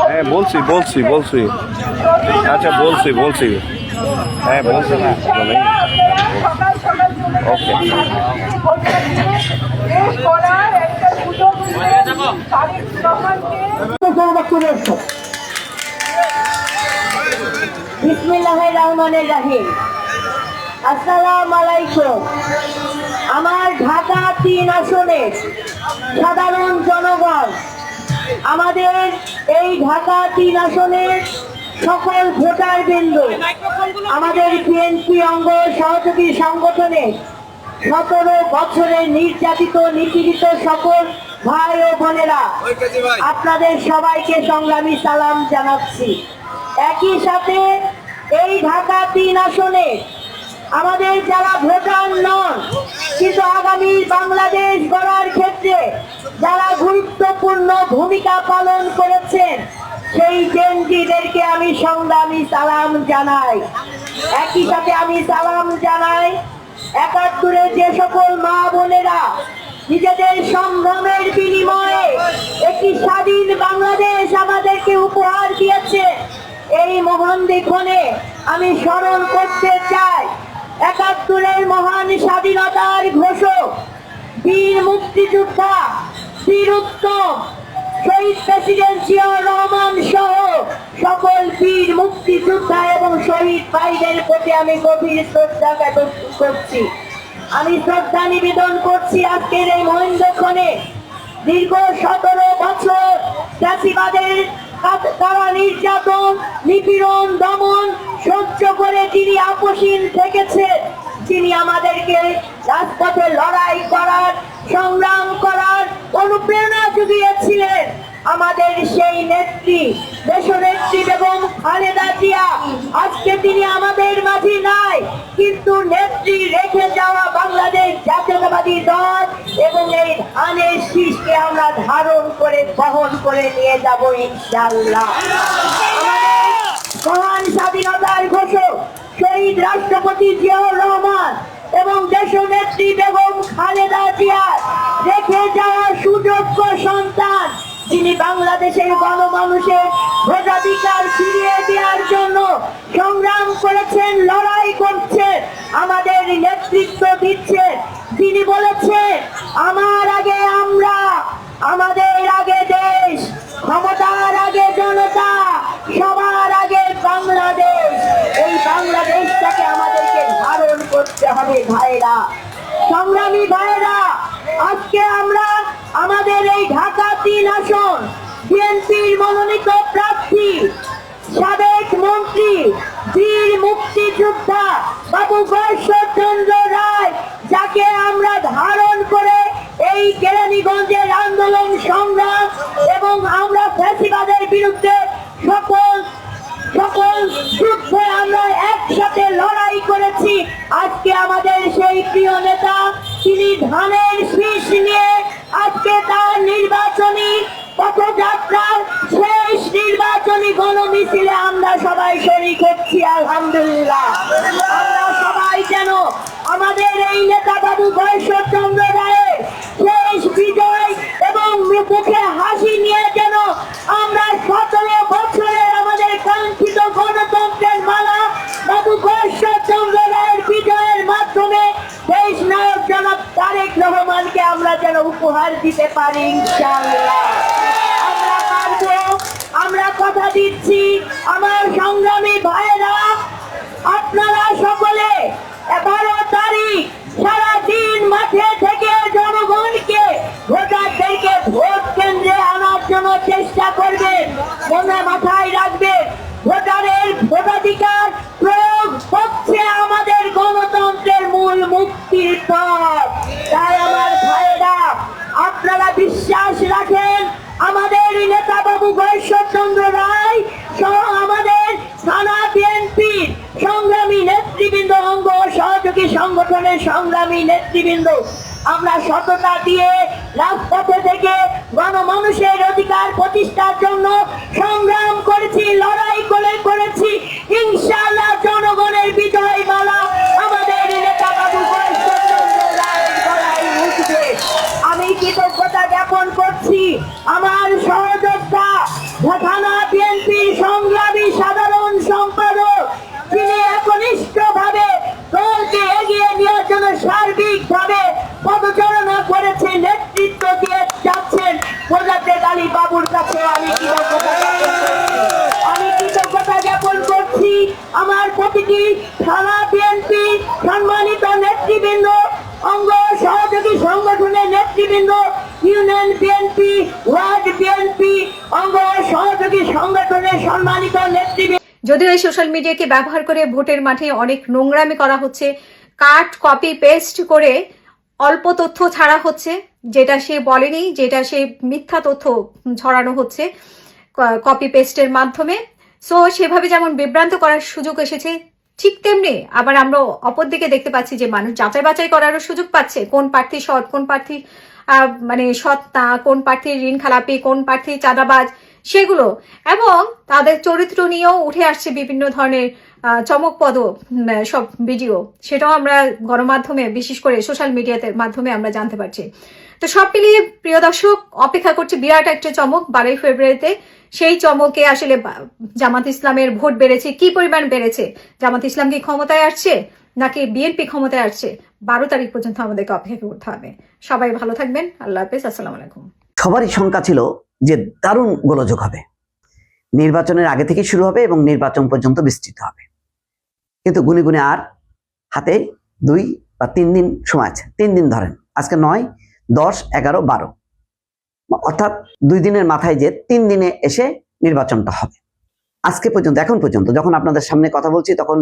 হ্যাঁ বলছি আচ্ছা বলছি হ্যাঁ বলছি না ওকে বিসমিল্লাহির রহমানির রহিম। আসসালামু আলাইকুম। আমার ঢাকা ৩ আসনের সাধারণ জনগণ, আমাদের এই ঢাকা ৩ আসনের সকল ভোটার বিন্দু, আমাদের বিএনপি অঙ্গ সহযোগী সংগঠনে ১৭ বছরের নির্যাতিত নিপীড়িত সকল ভাই ও বোনেরা, আপনাদের সবাইকে সংগ্রামী সালাম জানাচ্ছি। একই সাথে এই ঢাকা ৩ আসনে আমাদের যারা ভোটার নন কিন্তু আগামী বাংলাদেশ গড়ার ক্ষেত্রে যারা গুরুত্বপূর্ণ ভূমিকা পালন করেছেন সেই জেনজিদেরকে আমি সংগ্রামী সালাম জানাই। একই সাথে আমি সালাম জানাই ৭১-এ যে সকল মা বোনেরা নিজেদের সংগ্রামের বিনিময়ে একটি স্বাধীন বাংলাদেশ আমাদেরকে উপহার দিয়েছে। এই মহান দিক্ষণে আমি স্মরণ করতে চাই ৭১-এর মহান স্বাধীনতার ঘোষক বীর মুক্তিযোদ্ধা বীর উত্তম শহীদ প্রেসিডেন্ট জিয়াউর রহমান সহ সকল বীর মুক্তিযোদ্ধা এবং শহীদ ভাইদের প্রতি আমি গভীর শ্রদ্ধা জ্ঞাপন করছি। আমি শ্রদ্ধা নিবেদন করছি আজকের এই মহেন্দ্রক্ষণে দীর্ঘ ১৭ বছর ফ্যাসিবাদের কারা নির্যাতন নিপীড়ন দমন সহ্য করে যিনি আপোষহীন থেকেছেন, যিনি আমাদেরকে রাজপথে লড়াই করার সংগ্রাম করার অনুপ্রেরণা জুগিয়েছিলেন, আমাদের সেই নেত্রী দেশনেত্রী বেগম খালেদা জিয়া। আজকে তিনি আমাদের মাঝে নাই, কিন্তু নেত্রী রেখে যাওয়া বাংলাদেশ জাতীয়তাবাদী দল এবং এই ধানের শীষকে আমরা ধারণ করে বহন করে নিয়ে যাব ইনশাআল্লাহ। আমাদের মহান স্বাধীনতার ঘোষক শহীদ রাষ্ট্রপতি জিয়াউর রহমান এবং দেশনেত্রী বেগম খালেদা জিয়া রেখে যাওয়া সুযোগ্য সন্তান, যিনি বাংলাদেশের গণমানুষের ভোটাধিকার ফিরিয়ে দেওয়ার জন্য সংগ্রাম করেছেন, লড়াই করছেন, আমাদের নেতৃত্ব দিচ্ছেন। তিনি বলেছেন আমার আগে আমরা, আমাদের আগে দেশ, ক্ষমতার আগে জনতা, সবার আগে বাংলাদেশ। এই বাংলাদেশটাকে আমাদেরকে ধারণ করতে হবে ভাইরা, সংগ্রামী ভাইরা। আজকে আমরা আমাদের এই ঢাকা ৩ আসন বিএনপির মনোনীত প্রার্থী সাবেক মন্ত্রী বীর মুক্তিযোদ্ধা বাবু গয়েশ্বরচন্দ্র রায়, যাকে আমরা ধারণ করে এই কেরানীগঞ্জের আন্দোলন সংগ্রাম এবং আমরা ফ্যাসিবাদের বিরুদ্ধে সকল যুদ্ধে আমরা একসাথে লড়াই করেছি। আজকে আমাদের সেই প্রিয় নেতা তিনি ধানের শীষ নিয়ে আজকে তার নির্বাচনী পথযাত্রার শেষ নির্বাচনী গণমিছিলে আমরা সবাই শরীক হচ্ছি। আলহামদুলিল্লাহ, আমরা সবাই যেন আমাদের এই নেতা বাবু গয়েশ্বরচন্দ্র রায়ের শেষ বিজয় এবং মুখে হাসি নিয়ে যেন আমরা ১৭ বছর দিতে পারি ইনশাআল্লাহ। আমরা পারবো, আমরা কথা দিচ্ছি। আমার সংগ্রামী ভাইয়েরা, আপনারা সকলে 12 তারিখ সারাদিন মাঠে থেকে জনগণকে, ভোটারদেরকে ভোট কেন্দ্রে আনার জন্য চেষ্টা করবেন। মনে মাথায় রাখবেন, ভোটারের ভোটাধিকার প্রয়োগ হচ্ছে আমাদের গণতন্ত্রের মূল মুক্তির পথ। তাই আমার ভাইয়েরা, আপনারা বিশ্বাস রাখেন আমাদের নেতা বাবু গয়েশ্বরচন্দ্র রায় সহ আমাদের থানা বিএনপি সংগ্রামী নেতৃবৃন্দ, অঙ্গ সহযোগী সংগঠনের সংগ্রামী নেতৃবৃন্দ, আমরা সততা দিয়ে রাজপথে থেকে গণমানুষের অধিকার প্রতিষ্ঠার জন্য সংগ্রাম করেছি, লড়াই করেছি। ইনশাআল্লাহ জনগণের বিজয় মালা আমাদের নেতা বাবু গয়েশ্বরচন্দ্র রায়ের গলায় উঠবে। আমি কৃতজ্ঞতা জ্ঞাপন করছি আমার সহযোদ্ধা থানা বিএনপির সংগ্রামী সাধারণ সম্পাদক, যিনি একনিষ্ঠভাবে দলকে এগিয়ে নেওয়ার জন্য সার্বিকভাবে পদচারণা করেছে, নেতৃত্ব দিয়ে যাচ্ছেন মোজাদ্দেদ আলী বাবুর কাছে আমি কৃতজ্ঞতা জ্ঞাপন করছি। আমার প্রতিটি থানা বিএনপি সম্মানিত নেতৃবৃন্দ, অঙ্গ সহযোগী সংগঠনের নেতৃবৃন্দ, ইউনিয়ন বিএনপি, ওয়ার্ড বিএনপি, অঙ্গ সহযোগী সংগঠনের সম্মানিত নেতৃবৃন্দ। যদিও এই সোশ্যাল মিডিয়াকে ব্যবহার করে ভোটের মাঠে অনেক নোংরামি করা হচ্ছে, কাট কপি পেস্ট করে অল্প তথ্য ছাড়া হচ্ছে, যেটা সে বলেনি, যেটা সে মিথ্যা তথ্য ছড়ানো হচ্ছে কপি পেস্টের মাধ্যমে। সো সেভাবে যেমন বিভ্রান্ত করার সুযোগ এসেছে, ঠিক তেমনি আবার আমরা অপরদিকে দেখতে পাচ্ছি যে মানুষ যাচাই বাছাই করারও সুযোগ পাচ্ছে, কোন প্রার্থী সৎ, কোন প্রার্থী মানে সৎ না, কোন প্রার্থী ঋণ খেলাপি, কোন প্রার্থী চাঁদাবাজ, সেগুলো এবং তাদের চরিত্র নিয়েও উঠে আসছে বিভিন্ন ধরনের চমকপ্রদ সব ভিডিও। সেটাও আমরা গণমাধ্যমে, বিশেষ করে সোশ্যাল মিডিয়াতে মাধ্যমে আমরা জানতে পারছি। তো সব মিলিয়ে প্রিয় দর্শক, অপেক্ষা করছে বিরাট একটা চমক 12 ফেব্রুয়ারিতে। সেই চমকে আসলে জামাত ইসলামের ভোট বেড়েছে, কি পরিমাণ বেড়েছে, জামাত ইসলাম কি ক্ষমতায় আসছে নাকি বিএনপি ক্ষমতায় আসছে, 12 তারিখ পর্যন্ত আমাদেরকে অপেক্ষা করতে হবে। সবাই ভালো থাকবেন, আল্লাহ হাফেজ, আসসালামু আলাইকুম। সবারই শঙ্কা ছিল যে দারুণ গোলযোগ হবে, নির্বাচনের আগে থেকে শুরু হবে এবং নির্বাচন পর্যন্ত বিস্তৃত হবে। কিন্তু গুনে গুনে আর হাতে 2 বা 3 দিন সময় আছে। 3 দিন ধরেন, আজকে 9, 10, 11, 12, অর্থাৎ 2 দিনের মাথায় যে 3 দিনে এসে নির্বাচনটা হবে। আজকে পর্যন্ত, এখন পর্যন্ত যখন আপনাদের সামনে কথা বলছি তখন